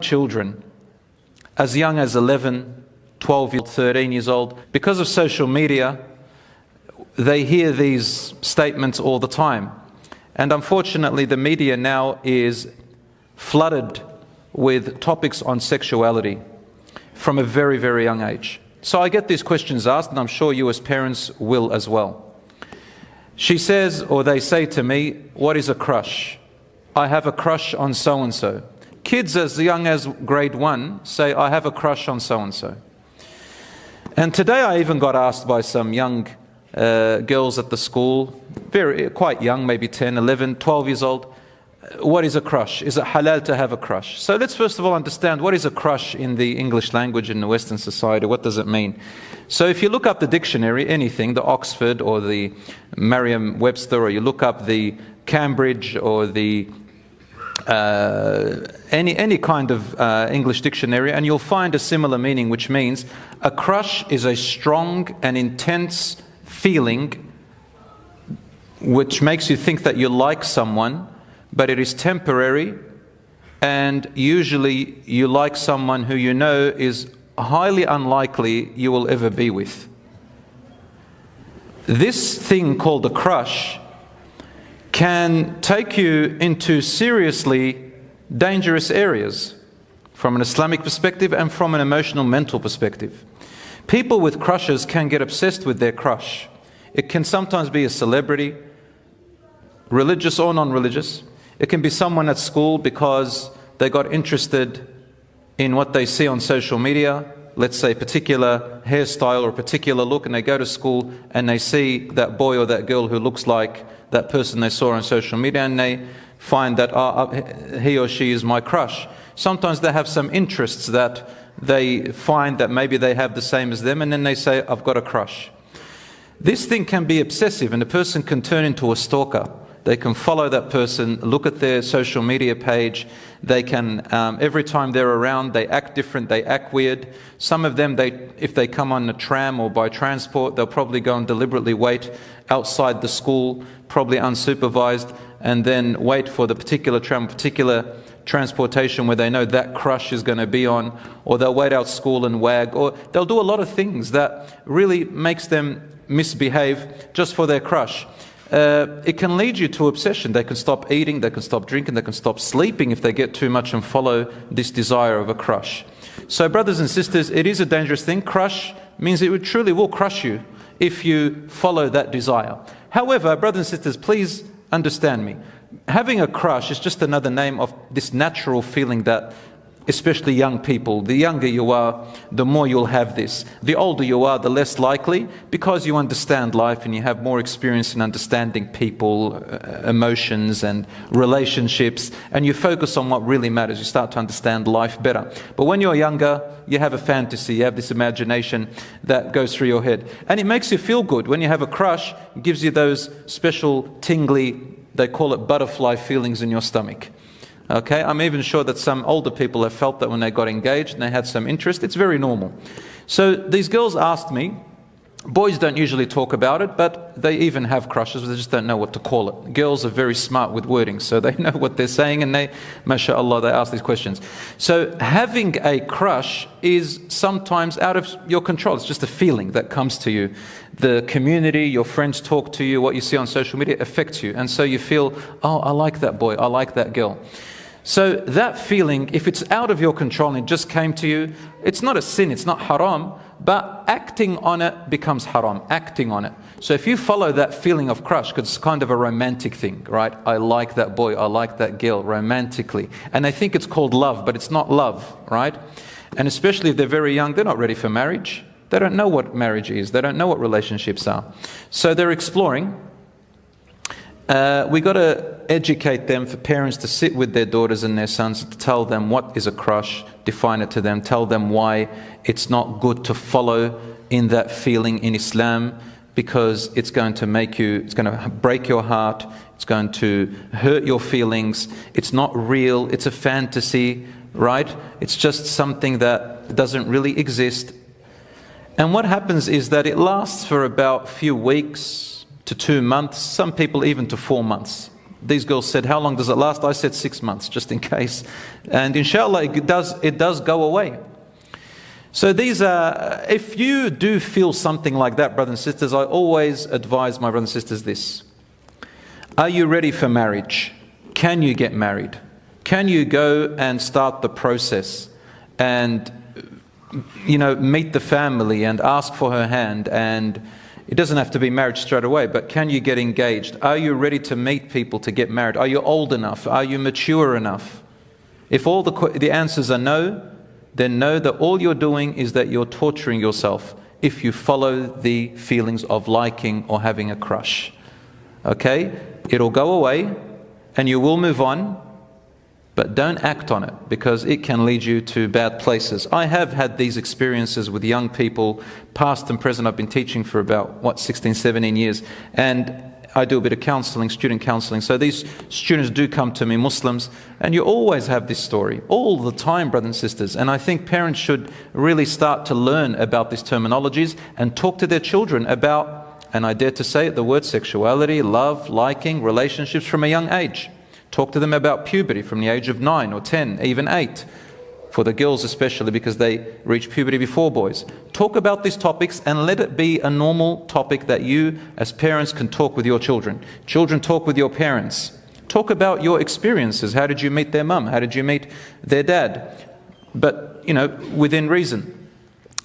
children as young as 11, 12, 13 years old. Because of social media, they hear these statements all the time. And unfortunately, the media now is flooded with topics on sexuality from a very, very young age. So I get these questions asked, and I'm sure you as parents will as well. She says, or they say to me, what is a crush? I have a crush on so-and-so. Kids as young as grade 1 say, I have a crush on so-and-so. And today I even got asked by some young girls at the school, quite young, maybe 10, 11, 12 years old, what is a crush? Is it halal to have a crush? So let's first of all understand what is a crush in the English language in the Western society. What does it mean? So if you look up the dictionary, anything, the Oxford or the Merriam-Webster, or you look up the Cambridge or the any kind of English dictionary, and you'll find a similar meaning, which means a crush is a strong and intense feeling which makes you think that you like someone, but it is temporary, and usually you like someone who you know is highly unlikely you will ever be with. This thing called a crush can take you into seriously dangerous areas from an Islamic perspective and from an emotional, mental perspective. People with crushes can get obsessed with their crush. It can sometimes be a celebrity, religious or non-religious. It can be someone at school because they got interested in what they see on social media, let's say a particular hairstyle or a particular look, and they go to school and they see that boy or that girl who looks like that person they saw on social media, and they find that he or she is my crush. Sometimes they have some interests that they find that maybe they have the same as them, and then they say, I've got a crush. This thing can be obsessive, and a person can turn into a stalker. They can follow that person, look at their social media page. They can, every time they're around, they act different, they act weird. Some of them, if they come on a tram or by transport, they'll probably go and deliberately wait outside the school, probably unsupervised, and then wait for the particular tram, particular transportation where they know that crush is going to be on, or they'll wait out school and wag, or they'll do a lot of things that really makes them misbehave just for their crush. It can lead you to obsession. They can stop eating, they can stop drinking, they can stop sleeping if they get too much and follow this desire of a crush. So brothers and sisters, it is a dangerous thing. Crush means it truly will crush you if you follow that desire. However, brothers and sisters, please understand me. Having a crush is just another name of this natural feeling that especially young people, the younger you are, the more you'll have this. The older you are, the less likely, because you understand life and you have more experience in understanding people, emotions and relationships, and you focus on what really matters. You start to understand life better. But when you're younger, you have a fantasy, you have this imagination that goes through your head. And it makes you feel good. When you have a crush, it gives you those special tingly, they call it butterfly feelings in your stomach. Okay, I'm even sure that some older people have felt that when they got engaged and they had some interest. It's very normal. So these girls asked me, boys don't usually talk about it, but they even have crushes, they just don't know what to call it. Girls are very smart with wording, so they know what they're saying, and they, mashallah, they ask these questions. So having a crush is sometimes out of your control. It's just a feeling that comes to you. The community, your friends talk to you, what you see on social media affects you, and so you feel, oh, I like that boy, I like that girl. So that feeling, if it's out of your control and it just came to you, it's not a sin, it's not haram, but acting on it becomes haram, acting on it. So if you follow that feeling of crush, because it's kind of a romantic thing, right? I like that boy, I like that girl, romantically. And they think it's called love, but it's not love, right? And especially if they're very young, they're not ready for marriage. They don't know what marriage is, they don't know what relationships are. So they're exploring. We got to educate them, for parents to sit with their daughters and their sons, to tell them what is a crush, define it to them, tell them why it's not good to follow in that feeling in Islam, because it's going to make you, it's going to break your heart, it's going to hurt your feelings, it's not real, it's a fantasy, right? It's just something that doesn't really exist. And what happens is that it lasts for about a few weeks to 2 months, some people even to 4 months. These girls said, how long does it last? I said 6 months, just in case. And inshallah, it does go away. So these are, if you do feel something like that, brothers and sisters, I always advise my brothers and sisters this. Are you ready for marriage? Can you get married? Can you go and start the process and, meet the family and ask for her hand? And it doesn't have to be marriage straight away, but can you get engaged? Are you ready to meet people to get married? Are you old enough? Are you mature enough? If all the answers are no, then know that all you're doing is that you're torturing yourself if you follow the feelings of liking or having a crush. Okay? It'll go away and you will move on, but don't act on it because it can lead you to bad places. I have had these experiences with young people, past and present. I've been teaching for about, 16, 17 years. And I do a bit of counseling, student counseling. So these students do come to me, Muslims, and you always have this story, all the time, brothers and sisters. And I think parents should really start to learn about these terminologies and talk to their children about, and I dare to say it, the word sexuality, love, liking, relationships from a young age. Talk to them about puberty from the age of 9 or 10, even 8. For the girls especially, because they reach puberty before boys. Talk about these topics and let it be a normal topic that you as parents can talk with your children. Children talk with your parents. Talk about your experiences. How did you meet their mum? How did you meet their dad? But, within reason.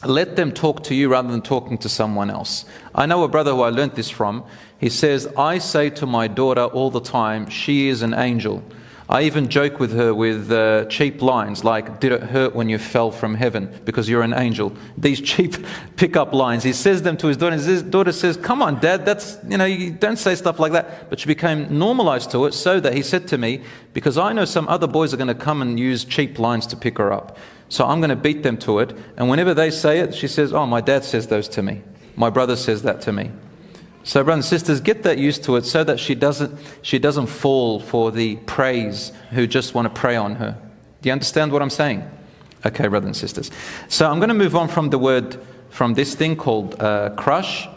Let them talk to you rather than talking to someone else. I know a brother who I learnt this from. He says, I say to my daughter all the time, she is an angel. I even joke with her with cheap lines like, did it hurt when you fell from heaven because you're an angel? These cheap pick-up lines. He says them to his daughter, and his daughter says, come on, Dad, that's, you don't say stuff like that. But she became normalized to it, so that he said to me, because I know some other boys are going to come and use cheap lines to pick her up. So I'm going to beat them to it. And whenever they say it, she says, oh, my dad says those to me. My brother says that to me. So brothers and sisters, get that used to it so that she doesn't fall for the praise who just want to prey on her. Do you understand what I'm saying? Okay, brothers and sisters. So I'm going to move on from the word, from this thing called crush.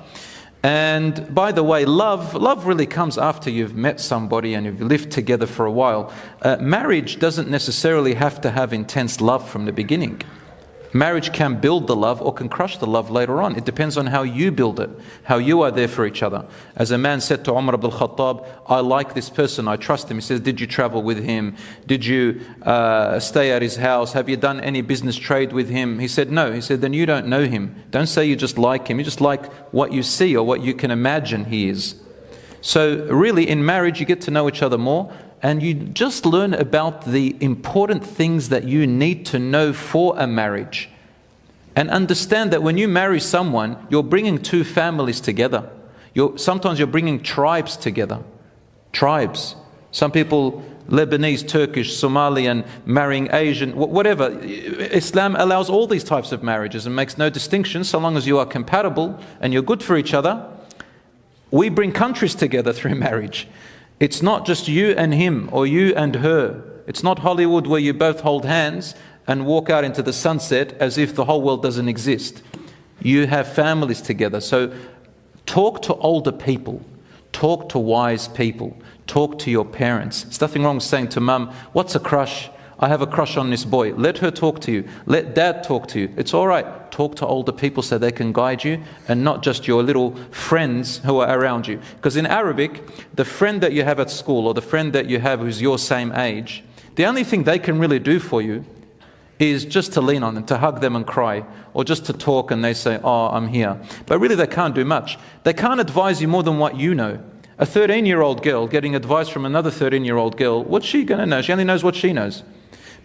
And by the way, love really comes after you've met somebody and you've lived together for a while. Marriage doesn't necessarily have to have intense love from the beginning. Marriage can build the love or can crush the love later on. It depends on how you build it, how you are there for each other. As a man said to Umar ibn al-Khattab, I like this person, I trust him. He says, did you travel with him? Did you stay at his house? Have you done any business trade with him? He said, no. He said, then you don't know him. Don't say you just like him. You just like what you see or what you can imagine he is. So really in marriage you get to know each other more. And you just learn about the important things that you need to know for a marriage. And understand that when you marry someone, you're bringing two families together. Sometimes you're bringing tribes together. Tribes. Some people, Lebanese, Turkish, Somalian, marrying Asian, whatever. Islam allows all these types of marriages and makes no distinction so long as you are compatible and you're good for each other. We bring countries together through marriage. It's not just you and him or you and her. It's not Hollywood where you both hold hands and walk out into the sunset as if the whole world doesn't exist. You have families together. So talk to older people. Talk to wise people. Talk to your parents. There's nothing wrong with saying to mum, what's a crush? I have a crush on this boy. Let her talk to you. Let dad talk to you. It's all right. Talk to older people so they can guide you and not just your little friends who are around you. Because in Arabic, the friend that you have at school or the friend that you have who's your same age, the only thing they can really do for you is just to lean on them, to hug them and cry, or just to talk and they say, oh, I'm here. But really they can't do much. They can't advise you more than what you know. A 13-year-old girl getting advice from another 13-year-old girl, what's she going to know? She only knows what she knows.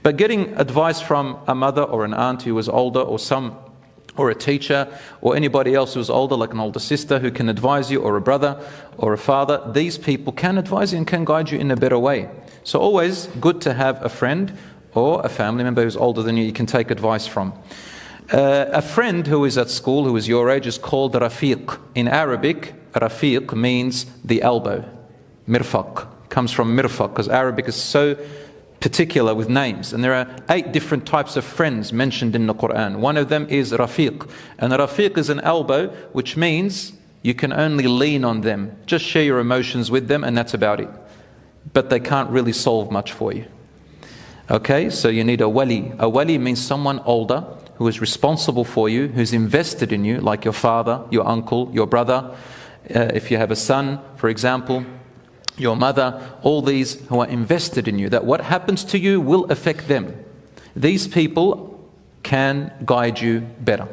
But getting advice from a mother or an aunt who is older or a teacher or anybody else who's older, like an older sister who can advise you, or a brother or a father, these people can advise you and can guide you in a better way. So always good to have a friend or a family member who's older than you can take advice from. A friend who is at school, who is your age, is called Rafiq. In Arabic, Rafiq means the elbow. Mirfaq comes from mirfaq, because Arabic is so particular with names, and there are 8 different types of friends mentioned in the Quran. One of them is Rafiq, and Rafiq is an elbow, which means you can only lean on them. Just share your emotions with them and that's about it. but they can't really solve much for you. Okay, so you need a wali. A wali means someone older who is responsible for you, who's invested in you, like your father, your uncle, your brother. If you have a son, for example, your mother, all these who are invested in you, that what happens to you will affect them. These people can guide you better.